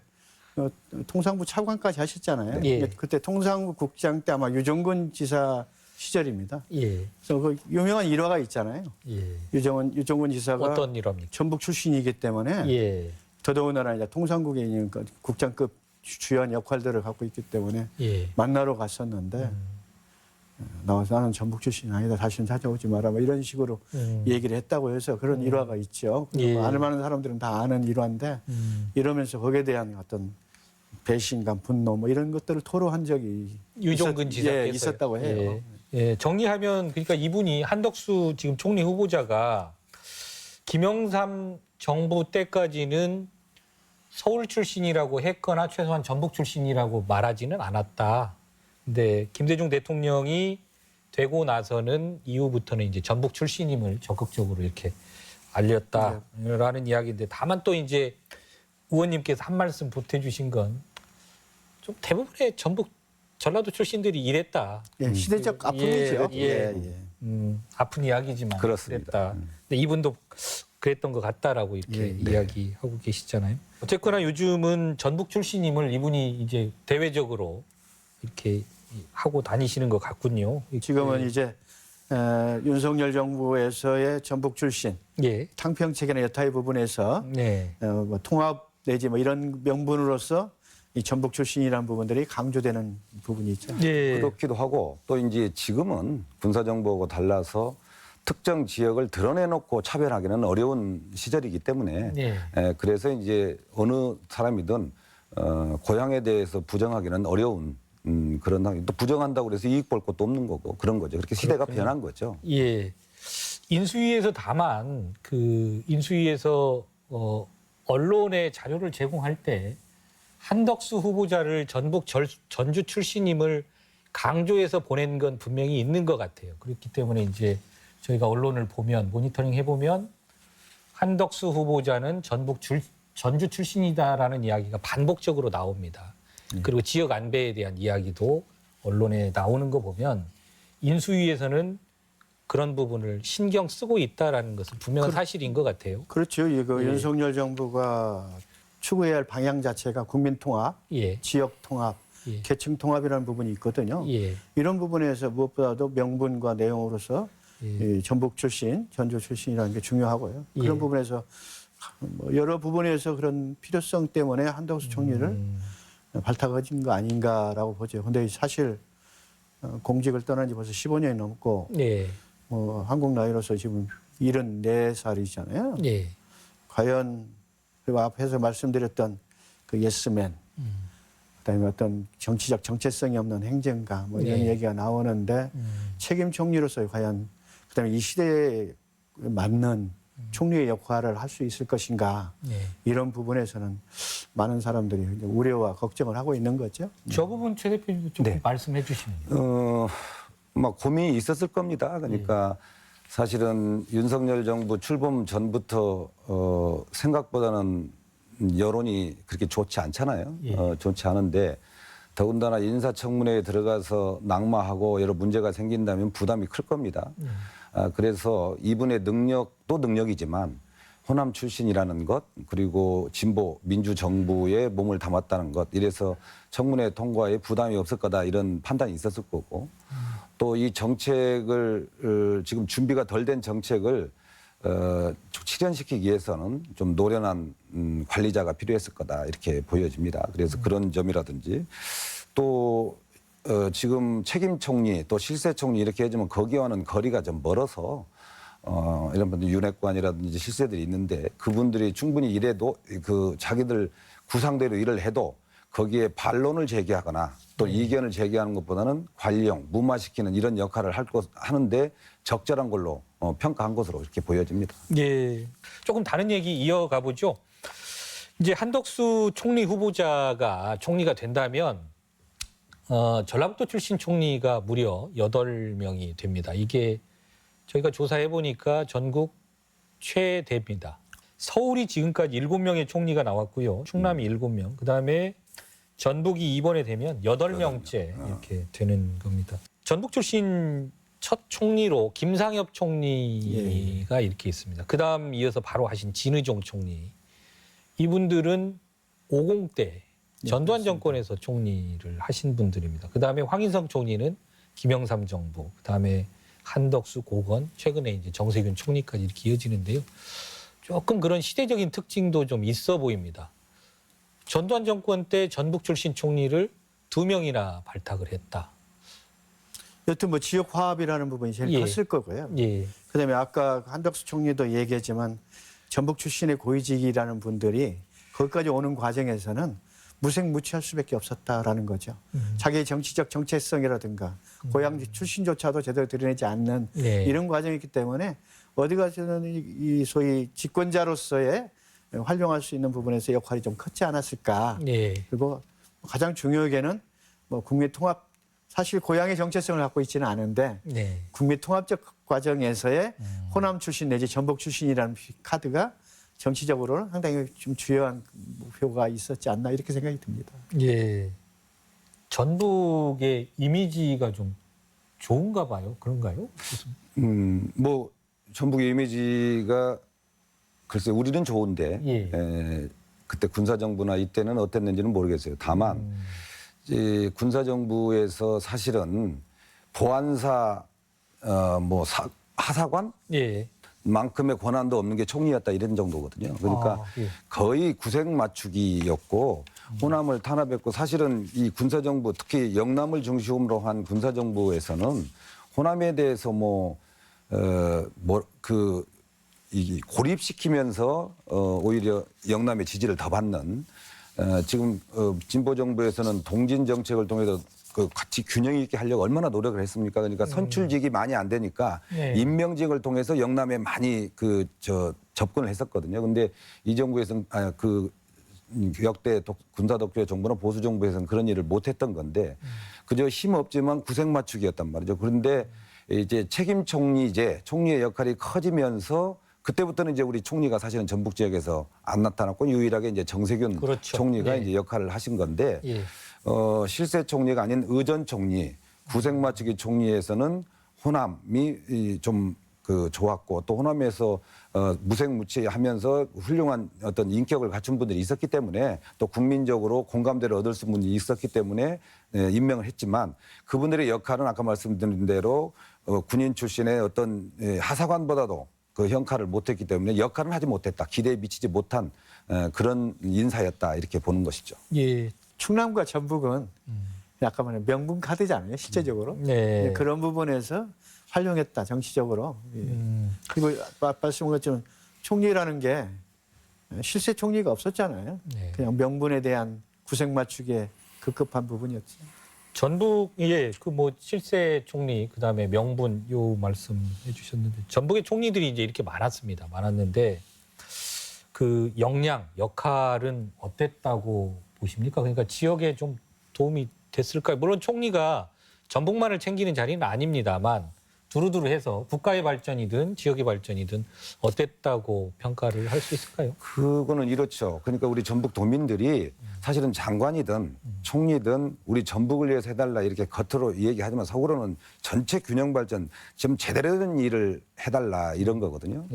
통상부 차관까지 하셨잖아요. 예. 그때 통상부 국장 때 아마 유정근 지사 시절입니다. 예. 그래서 그 유명한 일화가 있잖아요. 예. 유정근 지사가 어떤 일입니까? 전북 출신이기 때문에 예. 더더군다나 이제 통상국에 있는 그 국장급 주요한 역할들을 갖고 있기 때문에 예. 만나러 갔었는데 나와서 나는 전북 출신이 아니다. 다시는 찾아오지 마라. 뭐 이런 식으로 얘기를 했다고 해서 그런 일화가 있죠. 예. 알만한 사람들은 다 아는 일화인데 이러면서 거기에 대한 어떤 배신감, 분노 뭐 이런 것들을 토로한 적이 유정근 지사께서 있었다고 해요. 예. 예. 정리하면 그러니까 이분이 한덕수 지금 총리 후보자가 김영삼 정부 때까지는 서울 출신이라고 했거나 최소한 전북 출신이라고 말하지는 않았다. 근데 김대중 대통령이 되고 나서는 이후부터는 이제 전북 출신임을 적극적으로 이렇게 알렸다라는 이야기인데 다만 또 이제 의원님께서 한 말씀 보태주신 건 좀 대부분의 전북 전라도 출신들이 이랬다. 예, 시대적 아픔이죠. 예. 아픈 이야기지만 그렇습니다. 그랬다. 근데 이분도 그랬던 것 같다라고 이렇게 이야기하고 계시잖아요. 어쨌거나 요즘은 전북 출신임을 이분이 이제 대외적으로 이렇게 하고 다니시는 것 같군요. 지금은 이제 윤석열 정부에서의 전북 출신 예. 탕평책이나 여타의 부분에서 네. 뭐 통합 내지 뭐 이런 명분으로서 이 전북 출신이라는 부분들이 강조되는 부분이 있죠. 예. 그렇기도 하고 또 이제 지금은 군사정부하고 달라서 특정 지역을 드러내놓고 차별하기는 어려운 시절이기 때문에 예. 그래서 이제 어느 사람이든 고향에 대해서 부정하기는 어려운 그런 또 부정한다고 그래서 이익 볼 것도 없는 거고 그런 거죠. 그렇게 시대가 변한 거죠. 예. 인수위에서 다만 그 인수위에서 언론에 자료를 제공할 때 한덕수 후보자를 전북 전주 출신임을 강조해서 보낸 건 분명히 있는 것 같아요. 그렇기 때문에 이제 저희가 언론을 보면 모니터링 해보면 한덕수 후보자는 전주 출신이다라는 이야기가 반복적으로 나옵니다. 그리고 지역 안배에 대한 이야기도 언론에 나오는 거 보면 인수위에서는 그런 부분을 신경 쓰고 있다라는 것은 분명한 사실인 것 같아요. 그렇죠. 이거 예. 윤석열 정부가 추구해야 할 방향 자체가 국민 통합, 예. 지역 통합, 예. 계층 통합이라는 부분이 있거든요. 예. 이런 부분에서 무엇보다도 명분과 내용으로서 예. 이 전북 출신, 전주 출신이라는 게 중요하고요. 그런 예. 부분에서 뭐 여러 부분에서 그런 필요성 때문에 한덕수 총리를 발탁하신 거 아닌가라고 보죠. 근데 사실 공직을 떠난 지 벌써 15년이 넘고 예. 뭐 한국 나이로서 지금 74살이잖아요. 예. 과연 그리고 앞에서 말씀드렸던 그 예스맨, 그다음에 어떤 정치적 정체성이 없는 행정가 뭐 이런 네. 얘기가 나오는데 책임 총리로서 과연 그다음에 이 시대에 맞는 총리의 역할을 할 수 있을 것인가 네. 이런 부분에서는 많은 사람들이 이제 우려와 걱정을 하고 있는 거죠. 저 부분 최 대표님도 좀 네. 말씀해 주시면요. 막 고민이 있었을 겁니다. 그러니까 사실은 윤석열 정부 출범 전부터 생각보다는 여론이 그렇게 좋지 않잖아요. 좋지 않은데 더군다나 인사청문회에 들어가서 낙마하고 여러 문제가 생긴다면 부담이 클 겁니다. 그래서 이분의 능력도 능력이지만 호남 출신이라는 것 그리고 진보 민주정부에 몸을 담았다는 것 이래서 청문회 통과에 부담이 없을 거다 이런 판단이 있었을 거고 또 이 정책을 지금 준비가 덜 된 정책을 실현시키기 위해서는 좀 노련한 관리자가 필요했을 거다 이렇게 보여집니다. 그래서 그런 점이라든지 또 지금 책임 총리 또 실세 총리 이렇게 해주면 거기와는 거리가 좀 멀어서 이런 분들 윤핵관이라든지 실세들이 있는데 그분들이 충분히 일해도 그 자기들 구상대로 일을 해도 거기에 반론을 제기하거나 또 이견을 제기하는 것보다는 관리용, 무마시키는 이런 역할을 하는데 적절한 걸로 평가한 것으로 이렇게 보여집니다. 예. 조금 다른 얘기 이어가 보죠. 이제 한덕수 총리 후보자가 총리가 된다면 전라북도 출신 총리가 무려 8명이 됩니다. 이게 저희가 조사해 보니까 전국 최대입니다. 서울이 지금까지 7명의 총리가 나왔고요. 충남이 7명. 그다음에 전북이 이번에 되면 8명째 이렇게 되는 겁니다. 전북 출신 첫 총리로 김상엽 총리가 이렇게 있습니다. 그다음 이어서 바로 하신 진의종 총리. 이분들은 50대 전두환 정권에서 총리를 하신 분들입니다. 그다음에 황인성 총리는 김영삼 정부, 그다음에 한덕수, 고건, 최근에 이제 정세균 총리까지 이렇게 이어지는데요. 조금 그런 시대적인 특징도 좀 있어 보입니다. 전두환 정권 때 전북 출신 총리를 2명이나 발탁을 했다. 여튼 뭐 지역 화합이라는 부분이 제일 컸을 거고요. 예. 그다음에 아까 한덕수 총리도 얘기했지만 전북 출신의 고위직이라는 분들이 거기까지 오는 과정에서는 무색무취할 수밖에 없었다라는 거죠. 자기의 정치적 정체성이라든가 고향 출신조차도 제대로 드러내지 않는 네. 이런 과정이기 때문에 어디 가서는 이 소위 집권자로서의 활용할 수 있는 부분에서 역할이 좀 컸지 않았을까. 예. 그리고 가장 중요하게는 뭐 국민 통합 사실 고향의 정체성을 갖고 있지는 않은데 네. 국민 통합적 과정에서의 호남 출신 내지 전북 출신이라는 카드가 정치적으로는 상당히 좀 주요한 목표가 있었지 않나 이렇게 생각이 듭니다. 예. 전북의 이미지가 좀 좋은가 봐요. 그런가요? 뭐 전북의 이미지가 글쎄 우리는 좋은데 예. 그때 군사정부나 이때는 어땠는지는 모르겠어요. 다만 이제 군사정부에서 사실은 보안사 하사관 예. 만큼의 권한도 없는 게 총리였다 이런 정도거든요. 그러니까 예. 거의 구색 맞추기였고 호남을 탄압했고 사실은 이 군사정부 특히 영남을 중심으로 한 군사정부에서는 호남에 대해서 고립시키면서 오히려 영남의 지지를 더 받는 지금 진보 정부에서는 동진 정책을 통해서 그 같이 균형 있게 하려고 얼마나 노력을 했습니까? 그러니까 선출직이 많이 안 되니까 네. 임명직을 통해서 영남에 많이 접근을 했었거든요. 근데 이 정부에서는 역대 군사 독재 정부나 보수 정부에서는 그런 일을 못 했던 건데 그저 힘 없지만 구색 맞추기였단 말이죠. 그런데 이제 책임 총리제, 총리의 역할이 커지면서 그때부터는 이제 우리 총리가 사실은 전북 지역에서 안 나타났고 유일하게 이제 정세균 그렇죠. 총리가 네. 이제 역할을 하신 건데 예. 실세 총리가 아닌 의전 총리, 구색 맞추기 총리에서는 호남이 좀 좋았고 또 호남에서 무색무취하면서 훌륭한 어떤 인격을 갖춘 분들이 있었기 때문에 또 국민적으로 공감대를 얻을 수 있는 분이 있었기 때문에 임명을 했지만 그분들의 역할은 아까 말씀드린 대로 군인 출신의 어떤 하사관보다도 그 역할을 못했기 때문에 역할은 하지 못했다. 기대에 미치지 못한 그런 인사였다 이렇게 보는 것이죠. 예. 충남과 전북은 아까 말한 명분 카드잖아요. 실제적으로. 네. 그런 부분에서 활용했다. 정치적으로. 예. 그리고 말씀한 것처럼 총리라는 게 실세 총리가 없었잖아요. 네. 그냥 명분에 대한 구색 맞추기에 급급한 부분이었죠. 전북 실세 총리 그다음에 명분 요 말씀해 주셨는데 전북의 총리들이 이제 이렇게 많았는데 그 역량 역할은 어땠다고 보십니까? 그러니까 지역에 좀 도움이 됐을까요? 물론 총리가 전북만을 챙기는 자리는 아닙니다만 두루두루해서 국가의 발전이든 지역의 발전이든 어땠다고 평가를 할 수 있을까요? 그거는 이렇죠. 그러니까 우리 전북 도민들이 사실은 장관이든 총리든 우리 전북을 위해서 해달라 이렇게 겉으로 얘기하지만 속으로는 전체 균형 발전 좀 제대로 된 일을 해달라 이런 거거든요.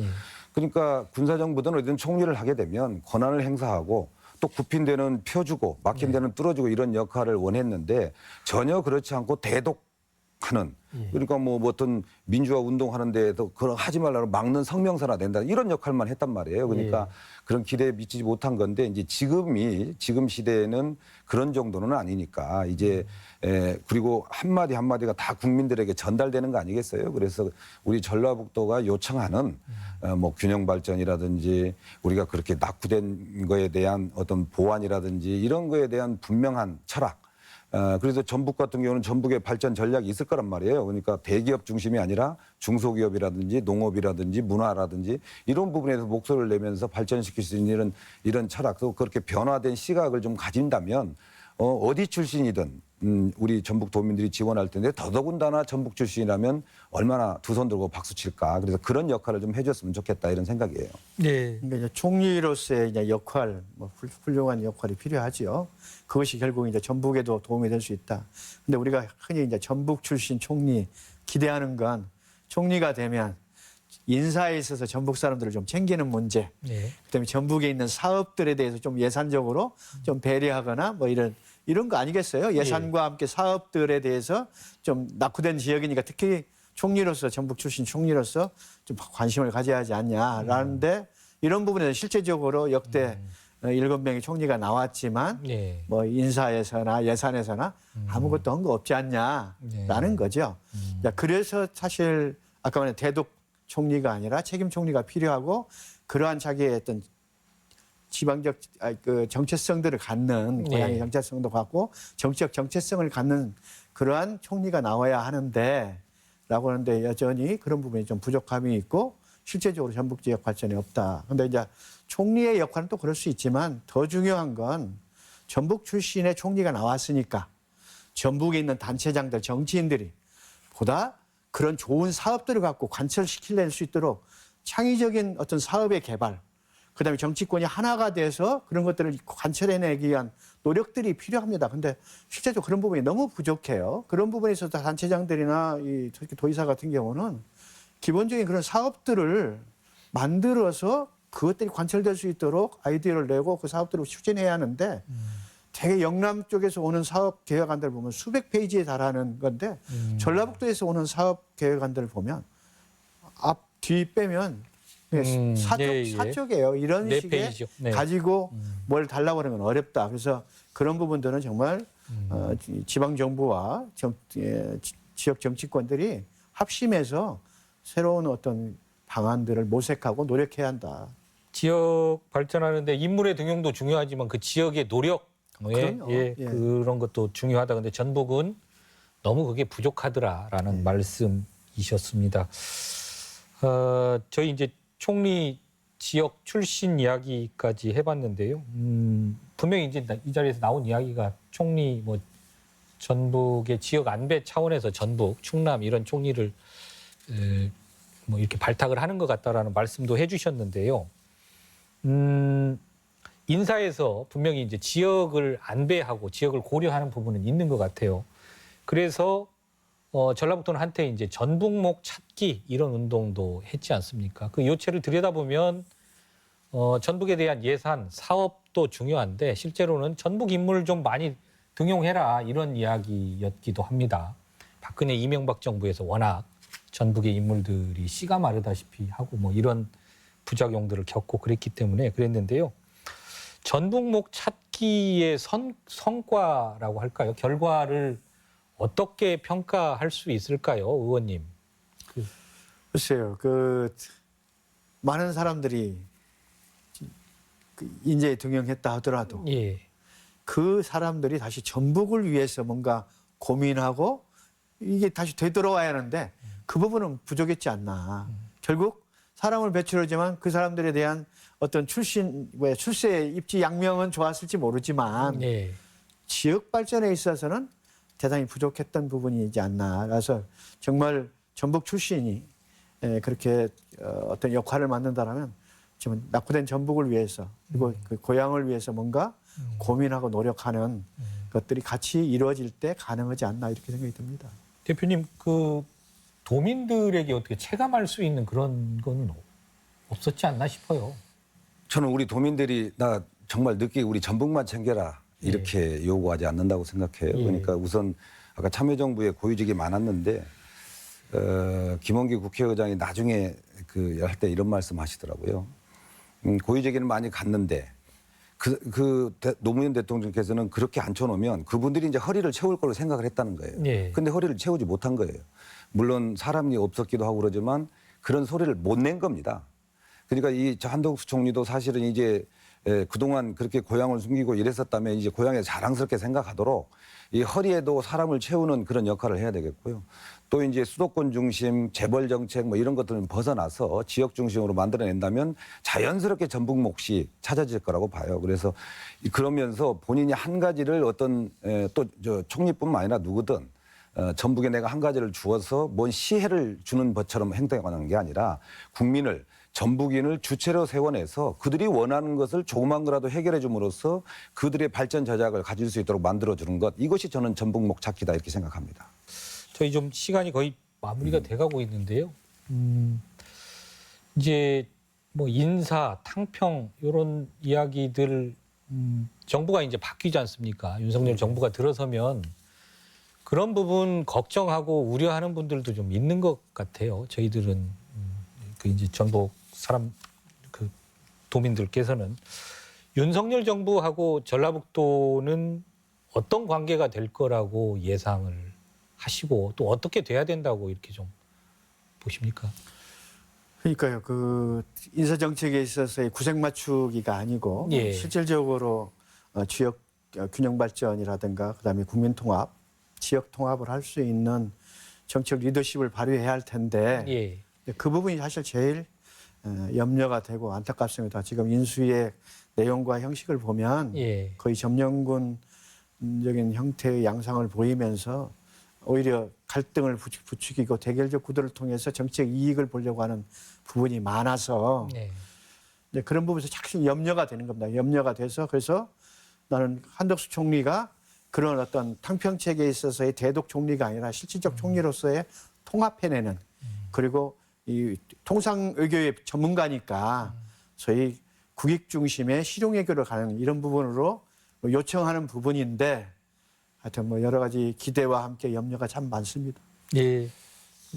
그러니까 군사정부든 어디든 총리를 하게 되면 권한을 행사하고 또 굽힌 데는 펴주고 막힌 데는 뚫어주고 이런 역할을 원했는데 전혀 그렇지 않고 대독하는 그러니까 뭐 어떤 민주화 운동하는 데에도 그런 하지 말라고 막는 성명서나 낸다 이런 역할만 했단 말이에요. 그러니까 그런 기대에 미치지 못한 건데 이제 지금 시대에는 그런 정도는 아니니까 이제 그리고 한마디 한마디가 다 국민들에게 전달되는 거 아니겠어요? 그래서 우리 전라북도가 요청하는 뭐 균형 발전이라든지 우리가 그렇게 낙후된 거에 대한 어떤 보완이라든지 이런 거에 대한 분명한 철학 그래서 전북 같은 경우는 전북의 발전 전략이 있을 거란 말이에요. 그러니까 대기업 중심이 아니라 중소기업이라든지 농업이라든지 문화라든지 이런 부분에서 목소리를 내면서 발전시킬 수 있는 이런 철학도 그렇게 변화된 시각을 좀 가진다면 어디 출신이든 우리 전북 도민들이 지원할 텐데 더더군다나 전북 출신이라면 얼마나 두 손 들고 박수 칠까. 그래서 그런 역할을 좀 해줬으면 좋겠다 이런 생각이에요. 네. 그러니까 이제 총리로서의 이제 역할, 뭐 훌륭한 역할이 필요하지요. 그것이 결국 이제 전북에도 도움이 될 수 있다. 근데 우리가 흔히 이제 전북 출신 총리 기대하는 건 총리가 되면 인사에 있어서 전북 사람들을 좀 챙기는 문제, 그다음에 전북에 있는 사업들에 대해서 좀 예산적으로 좀 배려하거나 뭐 이런 거 아니겠어요? 예산과 함께 사업들에 대해서 좀 낙후된 지역이니까 특히 총리로서 전북 출신 총리로서 좀 관심을 가져야 하지 않냐라는데 이런 부분에서 실제적으로 역대 7명의 총리가 나왔지만 뭐 인사에서나 예산에서나 아무것도 한 거 없지 않냐라는 거죠. 자, 그래서 사실 아까 말한 대독 총리가 아니라 책임 총리가 필요하고 그러한 자기의 어떤 지방적 그 정체성들을 갖는 고향의 정체성도 갖고 정치적 정체성을 갖는 그러한 총리가 나와야 하는데라고 하는데 여전히 그런 부분이 좀 부족함이 있고 실제적으로 전북 지역 발전이 없다. 그런데 이제 총리의 역할은 또 그럴 수 있지만 더 중요한 건 전북 출신의 총리가 나왔으니까 전북에 있는 단체장들 정치인들이 보다 그런 좋은 사업들을 갖고 관철시킬 수 있도록 창의적인 어떤 사업의 개발 그다음에 정치권이 하나가 돼서 그런 것들을 관철해내기 위한 노력들이 필요합니다. 근데 실제적으로 그런 부분이 너무 부족해요. 그런 부분에 있어서 단체장들이나 특히 도의사 같은 경우는 기본적인 그런 사업들을 만들어서 그것들이 관철될 수 있도록 아이디어를 내고 그 사업들을 추진해야 하는데 되게 영남 쪽에서 오는 사업 계획안들을 보면 수백 페이지에 달하는 건데 전라북도에서 오는 사업 계획안들을 보면 앞, 뒤 빼면 사쪽이에요. 이런 식의 가지고 뭘 달라고 하는 건 어렵다. 그래서 그런 부분들은 정말 지방정부와 지역 정치권들이 합심해서 새로운 어떤 방안들을 모색하고 노력해야 한다. 지역 발전하는데 인물의 등용도 중요하지만 그 지역의 노력 그런 것도 중요하다. 근데 전북은 너무 그게 부족하더라라는 말씀이셨습니다. 저희 이제 총리 지역 출신 이야기까지 해봤는데요. 분명히 이제 이 자리에서 나온 이야기가 총리 뭐 전북의 지역 안배 차원에서 전북, 충남 이런 총리를 뭐 이렇게 발탁을 하는 것 같다라는 말씀도 해주셨는데요. 인사에서 분명히 이제 지역을 안배하고 지역을 고려하는 부분은 있는 것 같아요. 그래서 전라북도는 한때 이제 전북목 찾기 이런 운동도 했지 않습니까? 그 요체를 들여다보면 전북에 대한 예산, 사업도 중요한데 실제로는 전북 인물을 좀 많이 등용해라 이런 이야기였기도 합니다. 박근혜 이명박 정부에서 워낙 전북의 인물들이 씨가 마르다시피 하고 뭐 이런 부작용들을 겪고 그랬기 때문에 그랬는데요. 전북목 찾기의 성과라고 할까요? 결과를 어떻게 평가할 수 있을까요, 의원님? 글쎄요, 많은 사람들이 인재에 등용했다 하더라도 그 사람들이 다시 전북을 위해서 뭔가 고민하고 이게 다시 되돌아와야 하는데 그 부분은 부족했지 않나. 결국 사람을 배출하지만 그 사람들에 대한 어떤 출세 입지 양명은 좋았을지 모르지만 지역 발전에 있어서는 대단히 부족했던 부분이지 않나. 그래서 정말 전북 출신이 그렇게 어떤 역할을 맡는다라면 지금 낙후된 전북을 위해서 그리고 그 고향을 위해서 뭔가 고민하고 노력하는 것들이 같이 이루어질 때 가능하지 않나 이렇게 생각이 듭니다. 대표님, 그 도민들에게 어떻게 체감할 수 있는 그런 건 없었지 않나 싶어요. 저는 우리 도민들이 나 정말 늦게 우리 전북만 챙겨라 이렇게 요구하지 않는다고 생각해요. 예. 그러니까 우선 아까 참여정부에 고위직이 많았는데 김원기 국회의장이 나중에 그 할 때 이런 말씀하시더라고요. 고위직에는 많이 갔는데 노무현 대통령께서는 그렇게 앉혀놓으면 그분들이 이제 허리를 채울 걸로 생각을 했다는 거예요. 예. 근데 허리를 채우지 못한 거예요. 물론 사람이 없었기도 하고 그러지만 그런 소리를 못 낸 겁니다. 그러니까 이 한덕수 총리도 사실은 이제 그동안 그렇게 고향을 숨기고 이랬었다면 이제 고향에 자랑스럽게 생각하도록 이 허리에도 사람을 채우는 그런 역할을 해야 되겠고요. 또 이제 수도권 중심 재벌 정책 뭐 이런 것들은 벗어나서 지역 중심으로 만들어낸다면 자연스럽게 전북 몫이 찾아질 거라고 봐요. 그래서 그러면서 본인이 한 가지를 어떤 또 저 총리뿐만 아니라 누구든 전북에 내가 한 가지를 주어서 뭔 시혜를 주는 것처럼 행동하는 게 아니라 국민을 전북인을 주체로 세워내서 그들이 원하는 것을 조그만 거라도 해결해 줌으로써 그들의 발전 저작을 가질 수 있도록 만들어주는 것. 이것이 저는 전북목 찾기다 이렇게 생각합니다. 저희 좀 시간이 거의 마무리가 돼가고 있는데요. 이제 뭐 인사, 탕평 이런 이야기들 정부가 이제 바뀌지 않습니까? 윤석열 정부가 들어서면 그런 부분 걱정하고 우려하는 분들도 좀 있는 것 같아요. 저희들은 그 이제 전북 사람 그 도민들께서는 윤석열 정부하고 전라북도는 어떤 관계가 될 거라고 예상을 하시고 또 어떻게 돼야 된다고 이렇게 좀 보십니까? 그러니까요. 그 인사 정책에 있어서의 구색 맞추기가 아니고 예. 실질적으로 지역 균형 발전이라든가 그다음에 국민 통합, 지역 통합을 할 수 있는 정책 리더십을 발휘해야 할 텐데 예. 그 부분이 사실 제일 염려가 되고 안타깝습니다. 지금 인수의 내용과 형식을 보면 예. 거의 점령군적인 형태의 양상을 보이면서 오히려 갈등을 부추기고 대결적 구도를 통해서 정책 이익을 보려고 하는 부분이 많아서 네. 이제 그런 부분에서 자꾸 염려가 되는 겁니다. 염려가 돼서 그래서 나는 한덕수 총리가 그런 어떤 탕평책에 있어서의 대독 총리가 아니라 실질적 총리로서의 통합해내는 그리고 이 통상외교의 전문가니까 소위 국익 중심의 실용외교로 가는 이런 부분으로 요청하는 부분인데 하여튼 뭐 여러 가지 기대와 함께 염려가 참 많습니다. 예.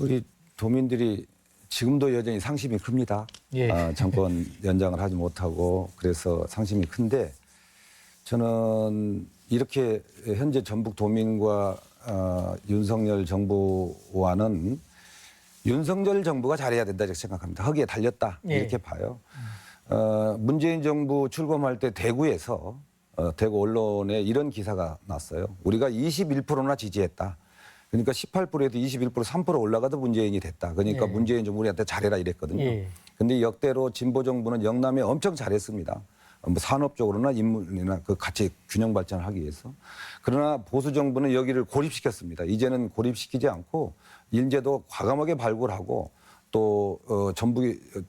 우리 도민들이 지금도 여전히 상심이 큽니다. 예. 정권 연장을 하지 못하고 그래서 상심이 큰데 저는 이렇게 현재 전북 도민과 윤석열 정부와는 윤석열 정부가 잘해야 된다 이렇게 생각합니다. 허기에 달렸다 이렇게 봐요. 문재인 정부 출범할 때 대구에서 대구 언론에 이런 기사가 났어요. 우리가 21%나 지지했다. 그러니까 18%에도 21% 3% 올라가도 문재인이 됐다. 그러니까 예. 문재인 정부 우리한테 잘해라 이랬거든요. 예. 근데 역대로 진보 정부는 영남에 엄청 잘했습니다. 뭐 산업적으로나 인물이나 그 같이 균형 발전을 하기 위해서. 그러나 보수 정부는 여기를 고립시켰습니다. 이제는 고립시키지 않고 인재도 과감하게 발굴하고 또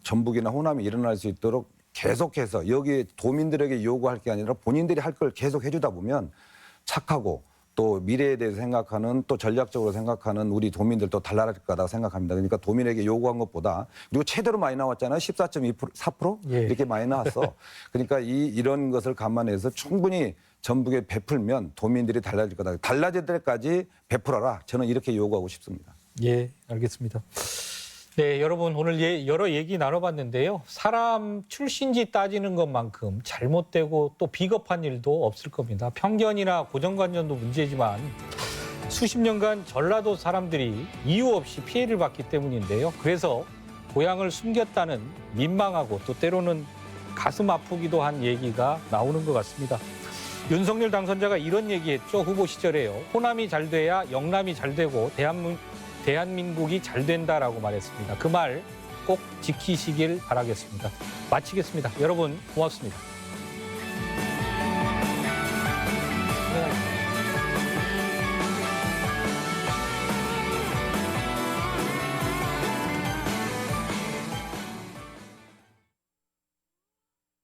전북이나 호남이 일어날 수 있도록 계속해서 여기 도민들에게 요구할 게 아니라 본인들이 할 걸 계속 해주다 보면 착하고 또 미래에 대해서 생각하는 또 전략적으로 생각하는 우리 도민들도 달라질 거다 생각합니다. 그러니까 도민에게 요구한 것보다 그리고 최대로 많이 나왔잖아요. 14.2%, 4% 예. 이렇게 많이 나왔어. 그러니까 이런 것을 감안해서 충분히 전북에 베풀면 도민들이 달라질 거다. 달라질 때까지 베풀어라. 저는 이렇게 요구하고 싶습니다. 예, 알겠습니다. 네, 여러분 오늘 여러 얘기 나눠봤는데요. 사람 출신지 따지는 것만큼 잘못되고 또 비겁한 일도 없을 겁니다. 편견이나 고정관념도 문제지만 수십 년간 전라도 사람들이 이유 없이 피해를 봤기 때문인데요. 그래서 고향을 숨겼다는 민망하고 또 때로는 가슴 아프기도 한 얘기가 나오는 것 같습니다. 윤석열 당선자가 이런 얘기했죠. 후보 시절에요. 호남이 잘 돼야 영남이 잘 되고 대한민국이 잘 된다라고 말했습니다. 그 말 꼭 지키시길 바라겠습니다. 마치겠습니다. 여러분 고맙습니다.